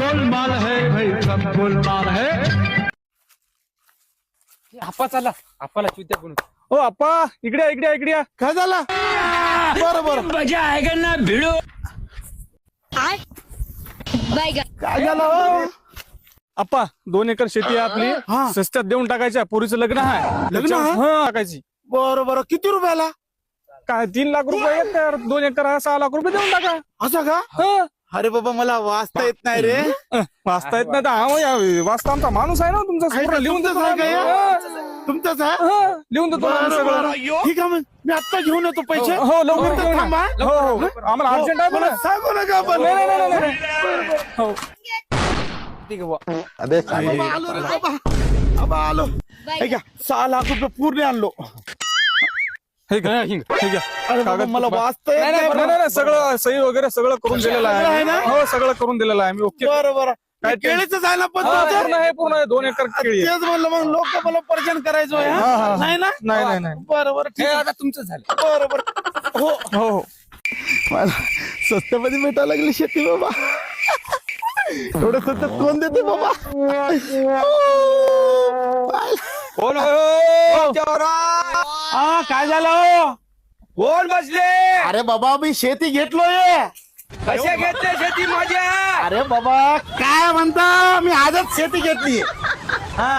गोलमाल है भाई, सब गोलमाल है. आप्पा चला आप्पाला चुत्या बनू. ओ आप्पा इकडे या, इकडे या, इकडे या. काय झालं? बरं बरं मजा आएगा ना भिड़ो. काय झालं हो? आप्पा 2 एकर शेती आहे आपली. हा. सस्त्यात देऊन टाकायच्या. पोरीचं लग्न आहे. लग्न आहे? हा टाकायची. बरं बरं किती रुपयाला? काय 3 लाख रुपये एकर. 2 एकर आहे, 6 लाख रुपये देऊन टाका. असं का? हा. अरे बाबा मला वाचता येत नाही रे. वाचता येत नाही तर वाचता आमचा माणूस आहे ना तुमचा. आहे का? लिहून देतो तुमचंच आहे का हे? हा. तुमचंच आहे? हा, लिहून देतो आम्ही बरं, सगळं. बरं. ठीक आहे मग मी आता घेऊन येतो पैसे. हो लवकर फक्त घेऊन या. थांबा. हो हो आम्हाला अर्जंट आहे मला बरं. सांगू नका आपण. नाही, नाही, नाही, नाही, नाही. हो. ठीक आहे बुवा. बाबा आलो रे बाबा. बाबा आलो. हे घ्या 6 लाख रुपये पूर्ण आणलो. हे घ्या, हे घ्या. अरे बाबा मला वाचता येत नाही, नाही. नाही, नाही, नाही, सगळं सही वगैरे सगळं करून दिलेलं सगळं आहे ना? आहे. हो सगळं करून दिलेलं आहे मी. ओके. बरं बरं काय ते- केळीच आहे ना पण हा, पूर्ण आहे, पूर्ण आहे. 2 एकर केळी आहे. तेच म्हणलं मग लोक मला परेशान करायचो आहे, हा, हा? हा. नाही ना नाही, नाही, नाही. बरं बरं ठीक हे आहे. आता तुमचं झालं. बरं बरं हो हो हो मला स्वस्तामध्ये भेटायला लागली शेती बाबा. एवढं स्वस्त कोण देते बाबा? कोण हो देवराज? हा काय झालं हो? कोण बसले? अरे बाबा मी शेती घेतलोय. कशा घेतले शेती माझ्या? अरे बाबा काय म्हणता मी आजच शेती घेतली. हा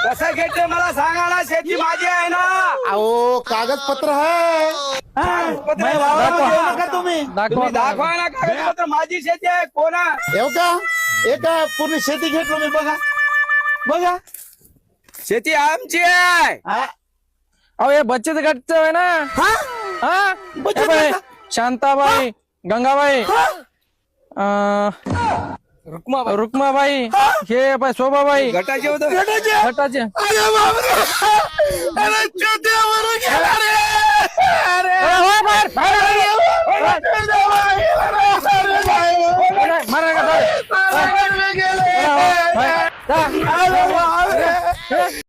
कसं घेतले मला सांगा ना. शेती माझी आहे ना. अहो कागदपत्र आहे. कागदपत्र नाही, दाखवा. वावरावर घेऊ नका तुम्ही. तुम्ही दाखवा ना कागदपत्र. माझी शेती आहे. कोण आहे? येऊ का एक पूर्ण शेती घेतलो मी. बघा बघा शेती आमची आहे. हा? अहो हे बचत गटच आहे ना. हा? हा बचत हे बाई, गट? शांताबाई गंगाबाई रुक्माबाई. रुक्माबाई हे बाई शोभाबाई गटाचे होतं. गटाचे. अरे बापरे अरे चोट्यावरून गेला रे. अरे अरे, होय, बाहेर, बाहेर, बाहेर. चोट्यावरून गेला रे. अरे बाई. अरे, मारा का, बाहेर. अरे गेले. बाहेर. जा. अरे बापरे.